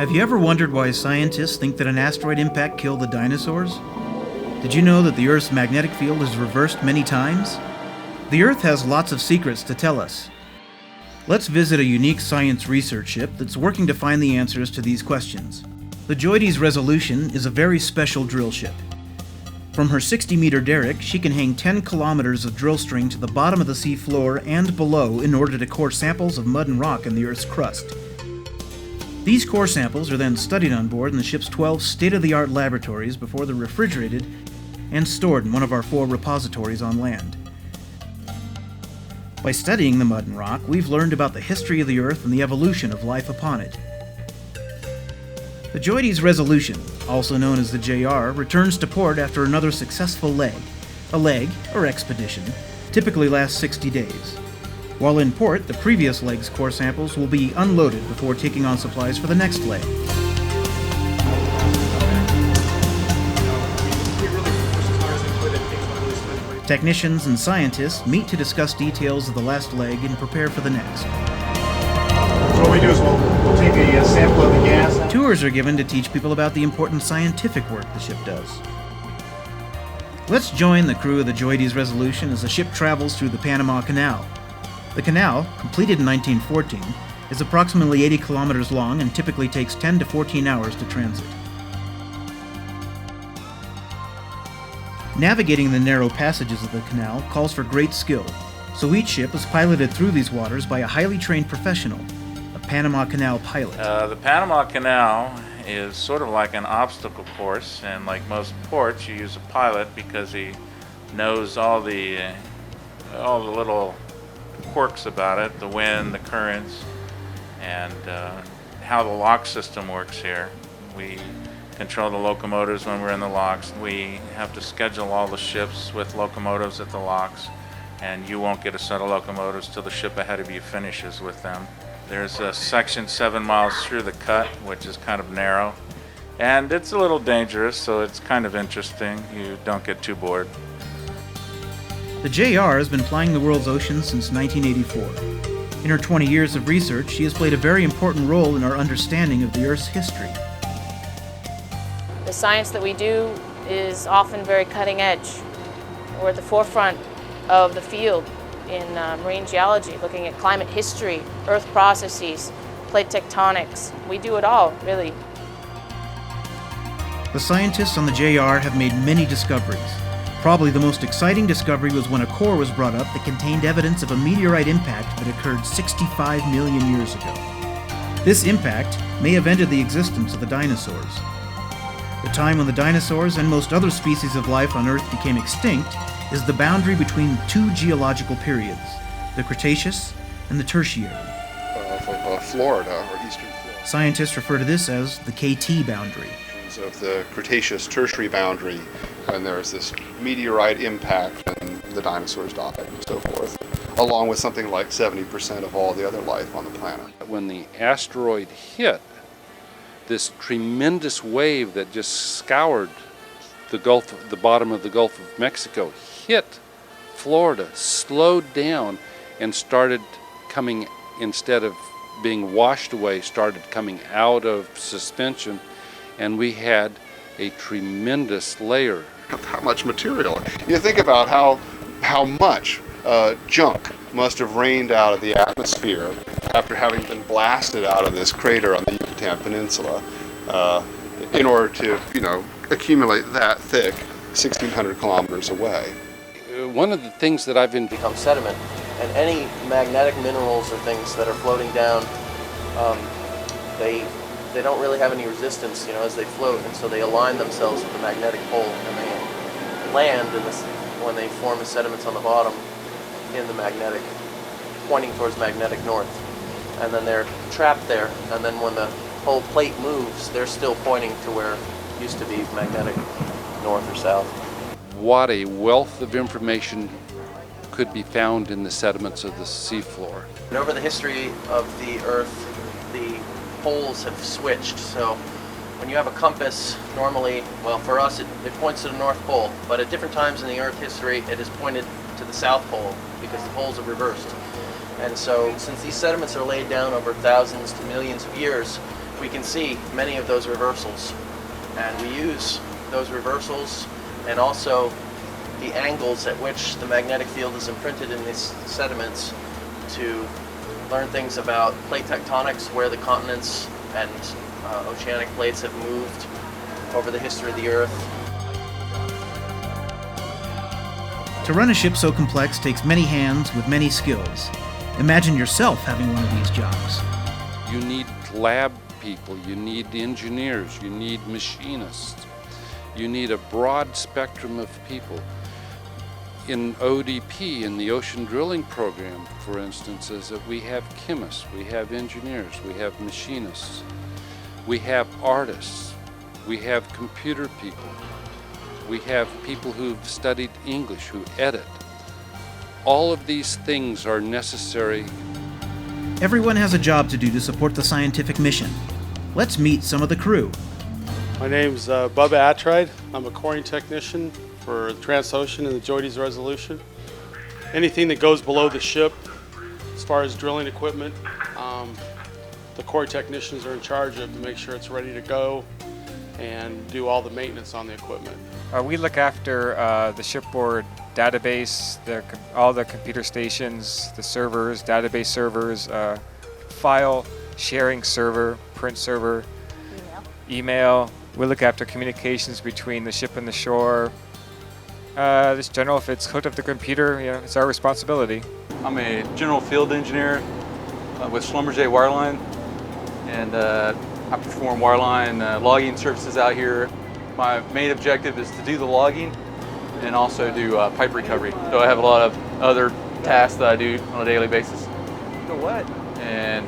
Have you ever wondered why scientists think that an asteroid impact killed the dinosaurs? Did you know that the Earth's magnetic field is reversed many times? The Earth has lots of secrets to tell us. Let's visit a unique science research ship that's working to find the answers to these questions. The Joides Resolution is a very special drill ship. From her 60-meter derrick, she can hang 10 kilometers of drill string to the bottom of the sea floor and below in order to core samples of mud and rock in the Earth's crust. These core samples are then studied on board in the ship's 12 state-of-the-art laboratories before they're refrigerated and stored in one of our 4 repositories on land. By studying the mud and rock, we've learned about the history of the Earth and the evolution of life upon it. The Joides Resolution, also known as the JR, returns to port after another successful leg. A leg, or expedition, typically lasts 60 days. While in port, the previous leg's core samples will be unloaded before taking on supplies for the next leg. Technicians and scientists meet to discuss details of the last leg and prepare for the next. So what we do is we'll take a sample of the gas. Tours are given to teach people about the important scientific work the ship does. Let's join the crew of the Joides Resolution as the ship travels through the Panama Canal. The canal, completed in 1914, is approximately 80 kilometers long and typically takes 10 to 14 hours to transit. Navigating the narrow passages of the canal calls for great skill, so each ship is piloted through these waters by a highly trained professional, a Panama Canal pilot. The Panama Canal is sort of like an obstacle course, and like most ports, you use a pilot because he knows all the little quirks about it, the wind, the currents, and how the lock system works here. We control the locomotives when we're in the locks. We have to schedule all the ships with locomotives at the locks, and you won't get a set of locomotives till the ship ahead of you finishes with them. There's a section 7 miles through the cut, which is kind of narrow, and it's a little dangerous, so it's kind of interesting. You don't get too bored. The JR has been plying the world's oceans since 1984. In her 20 years of research, she has played a very important role in our understanding of the Earth's history. The science that we do is often very cutting edge. We're at the forefront of the field in marine geology, looking at climate history, Earth processes, plate tectonics. We do it all, really. The scientists on the JR have made many discoveries. Probably the most exciting discovery was when a core was brought up that contained evidence of a meteorite impact that occurred 65 million years ago. This impact may have ended the existence of the dinosaurs. The time when the dinosaurs and most other species of life on Earth became extinct is the boundary between 2 geological periods, the Cretaceous and the Tertiary. Florida, or eastern Florida. Scientists refer to this as the KT boundary. Of the Cretaceous Tertiary boundary, and there's this meteorite impact and the dinosaurs died and so forth, along with something like 70% of all the other life on the planet. When the asteroid hit, this tremendous wave that just scoured the bottom of the Gulf of Mexico hit Florida, slowed down, and started coming, instead of being washed away, started coming out of suspension. And we had a tremendous layer. How much material? You think about how much junk must have rained out of the atmosphere after having been blasted out of this crater on the Yucatan Peninsula in order to, accumulate that thick 1,600 kilometers away. One of the things that I've been become sediment, and any magnetic minerals or things that are floating down, they don't really have any resistance, as they float, and so they align themselves with the magnetic pole, and they land when they form the sediments on the bottom in the magnetic, pointing towards magnetic north, and then they're trapped there, and then when the whole plate moves, they're still pointing to where it used to be magnetic north or south. What a wealth of information could be found in the sediments of the seafloor. And over the history of the Earth, the poles have switched, so when you have a compass, normally, well, for us it points to the North Pole, but at different times in the Earth history it has pointed to the South Pole because the poles have reversed. And so since these sediments are laid down over thousands to millions of years, we can see many of those reversals. And we use those reversals and also the angles at which the magnetic field is imprinted in these sediments to learn things about plate tectonics, where the continents and oceanic plates have moved over the history of the Earth. To run a ship so complex takes many hands with many skills. Imagine yourself having one of these jobs. You need lab people, you need engineers, you need machinists, you need a broad spectrum of people. In ODP, in the ocean drilling program, for instance, is that we have chemists, we have engineers, we have machinists, we have artists, we have computer people, we have people who've studied English, who edit. All of these things are necessary. Everyone has a job to do to support the scientific mission. Let's meet some of the crew. My name's Bubba Attride. I'm a coring technician for Transocean and the Joides Resolution. Anything that goes below the ship, as far as drilling equipment, the core technicians are in charge of to make sure it's ready to go and do all the maintenance on the equipment. We look after the shipboard database, all the computer stations, the servers, database servers, file sharing server, print server, email. We look after communications between the ship and the shore. Just general, if it's hooked up to the computer, it's our responsibility. I'm a general field engineer with Schlumberger Wireline, and I perform wireline logging services out here. My main objective is to do the logging and also do pipe recovery. So I have a lot of other tasks that I do on a daily basis. So what? And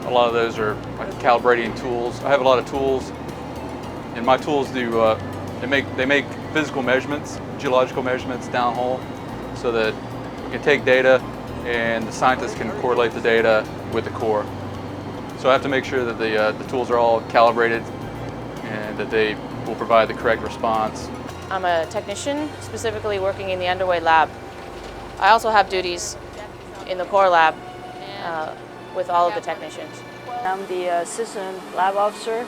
a lot of those are like calibrating tools. I have a lot of tools, and my tools do they make physical measurements, geological measurements downhole, so that we can take data and the scientists can correlate the data with the core. So I have to make sure that the tools are all calibrated and that they will provide the correct response. I'm a technician, specifically working in the underway lab. I also have duties in the core lab with all of the technicians. I'm the assistant lab officer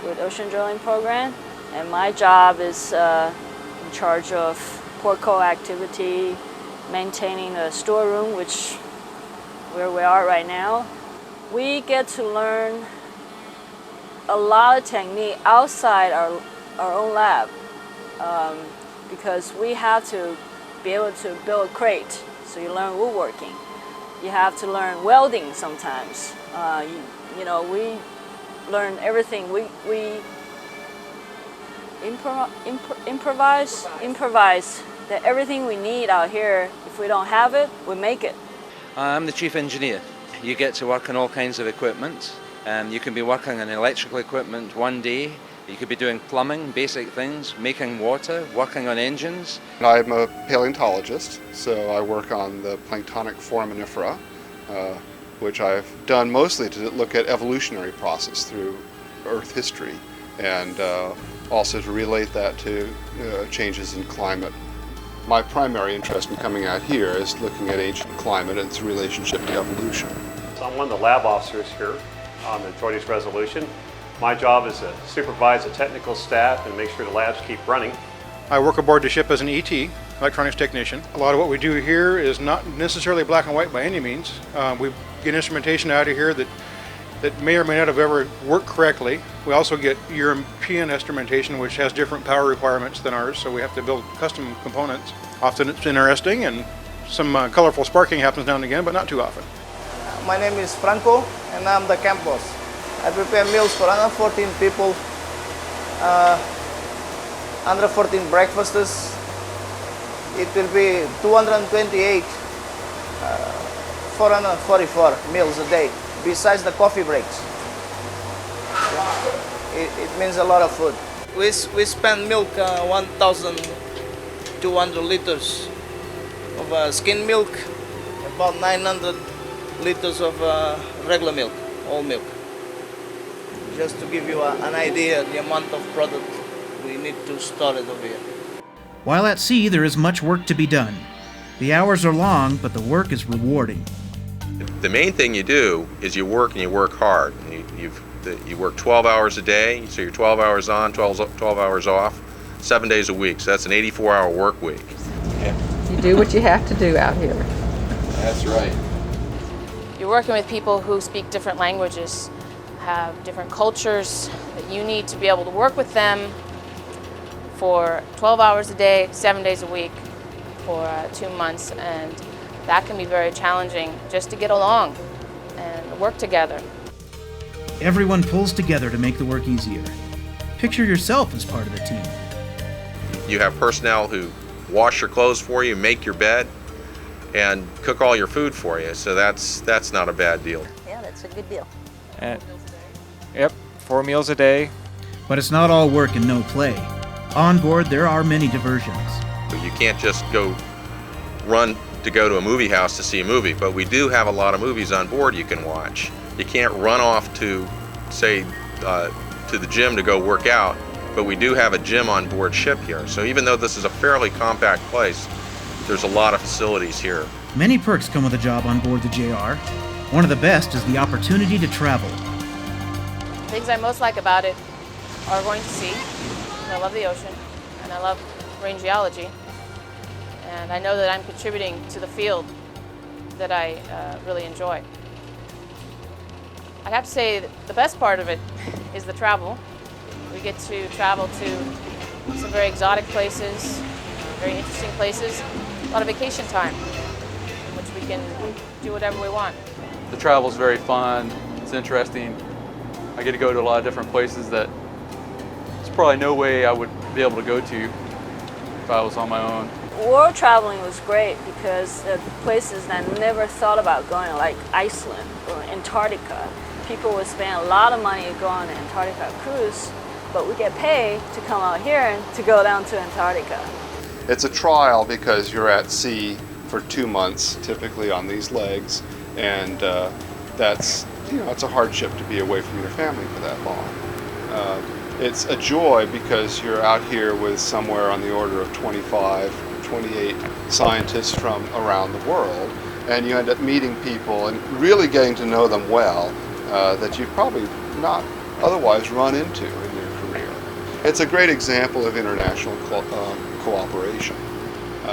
with Ocean Drilling Program, and my job is in charge of port call activity, maintaining the storeroom, which where we are right now. We get to learn a lot of technique outside our own lab because we have to be able to build a crate, so you learn woodworking. You have to learn welding sometimes. We learn everything. We improvise that everything we need out here, if we don't have it, we make it. I'm the chief engineer. You get to work on all kinds of equipment. You can be working on electrical equipment one day. You could be doing plumbing, basic things, making water, working on engines. I'm a paleontologist, so I work on the planktonic foraminifera, which I've done mostly to look at evolutionary process through Earth history, and also to relate that to changes in climate. My primary interest in coming out here is looking at ancient climate and its relationship to evolution. So I'm one of the lab officers here on the Joides Resolution. My job is to supervise the technical staff and make sure the labs keep running. I work aboard the ship as an ET, electronics technician. A lot of what we do here is not necessarily black and white by any means. We get instrumentation out of here that may or may not have ever worked correctly. We also get European instrumentation, which has different power requirements than ours, so we have to build custom components. Often it's interesting, and some colorful sparking happens now and again, but not too often. My name is Franco, and I'm the camp boss. I prepare meals for 114 people, 114 breakfasts. It will be 228, 444 meals a day, besides the coffee breaks. It means a lot of food. We spend milk 1,200 liters of skim milk, about 900 liters of regular milk, whole milk. Just to give you an idea the amount of product we need to store it over here. While at sea, there is much work to be done. The hours are long, but the work is rewarding. The main thing you do is you work and you work hard. You've You work 12 hours a day, so you're 12 hours on, 12 hours off, 7 days a week. So that's an 84-hour work week. You do what you have to do out here. That's right. You're working with people who speak different languages, have different cultures, that you need to be able to work with them for 12 hours a day, 7 days a week for 2 months, and that can be very challenging just to get along and work together. Everyone pulls together to make the work easier. Picture yourself as part of the team. You have personnel who wash your clothes for you, make your bed, and cook all your food for you. So that's not a bad deal. Yeah, that's a good deal. Yep, 4 meals a day. But it's not all work and no play. On board, there are many diversions. You can't just go to a movie house to see a movie, but we do have a lot of movies on board you can watch. You can't run off to, say, to the gym to go work out, but we do have a gym on board ship here. So even though this is a fairly compact place, there's a lot of facilities here. Many perks come with a job on board the JR. One of the best is the opportunity to travel. Things I most like about it are going to sea. I love the ocean, and I love marine geology. And I know that I'm contributing to the field that I really enjoy. I have to say that the best part of it is the travel. We get to travel to some very exotic places, very interesting places, a lot of vacation time in which we can do whatever we want. The travel's very fun, it's interesting. I get to go to a lot of different places that there's probably no way I would be able to go to if I was on my own. World traveling was great because the places that I never thought about going, like Iceland or Antarctica. People would spend a lot of money to go on an Antarctica cruise, but we get paid to come out here and to go down to Antarctica. It's a trial because you're at sea for 2 months, typically on these legs, and that's, it's a hardship to be away from your family for that long. It's a joy because you're out here with somewhere on the order of 25, 28 scientists from around the world, and you end up meeting people and really getting to know them well that you'd probably not otherwise run into in your career. It's a great example of international cooperation.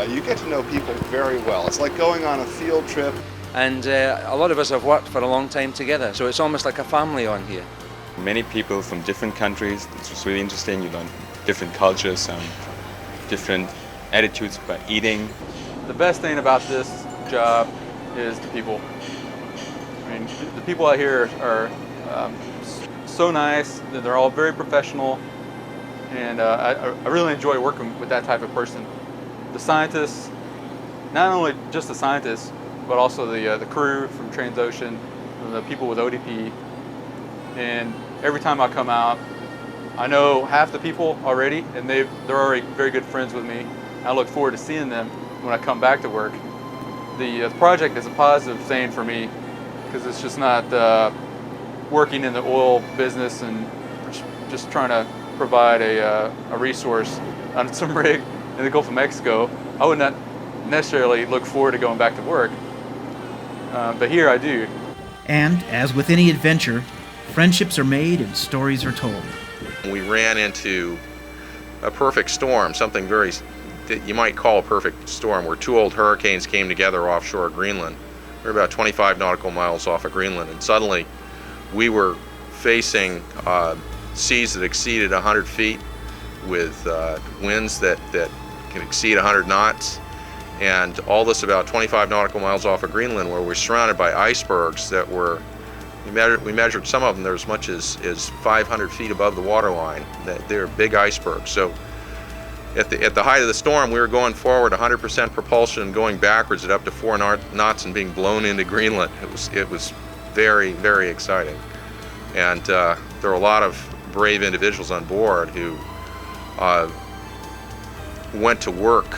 You get to know people very well. It's like going on a field trip. And a lot of us have worked for a long time together, so it's almost like a family on here. Many people from different countries. It's just really interesting. You learn different cultures and different attitudes about eating. The best thing about this job is the people. I mean, the people out here are so nice. They're all very professional, and I really enjoy working with that type of person. The scientists, not only just the scientists, but also the crew from Transocean, and the people with ODP. And every time I come out, I know half the people already, and they're already very good friends with me. I look forward to seeing them when I come back to work. The project is a positive thing for me because it's just not working in the oil business and just trying to provide a resource on some rig in the Gulf of Mexico. I would not necessarily look forward to going back to work, but here I do. And, as with any adventure, friendships are made and stories are told. We ran into a perfect storm, something that you might call a perfect storm, where 2 old hurricanes came together offshore Greenland. We were about 25 nautical miles off of Greenland, and suddenly we were facing seas that exceeded 100 feet with winds that can exceed 100 knots. And all this about 25 nautical miles off of Greenland, where we're surrounded by icebergs that were, we measured some of them, they're as much as 500 feet above the waterline. They're big icebergs. So at the height of the storm, we were going forward 100% propulsion and going backwards at up to 4 knots and being blown into Greenland. It was very, very exciting. And there were a lot of brave individuals on board who went to work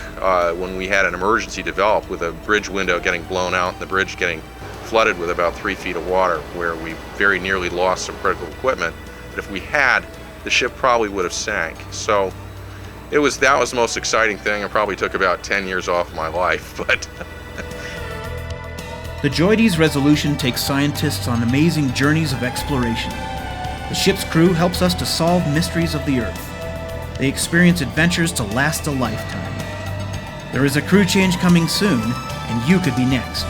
when we had an emergency develop with a bridge window getting blown out and the bridge getting flooded with about 3 feet of water, where we very nearly lost some critical equipment. But if we had, the ship probably would have sank. So that was the most exciting thing. It probably took about 10 years off my life, but The Joides Resolution takes scientists on amazing journeys of exploration. The ship's crew helps us to solve mysteries of the Earth. They experience adventures to last a lifetime. There is a crew change coming soon, and you could be next.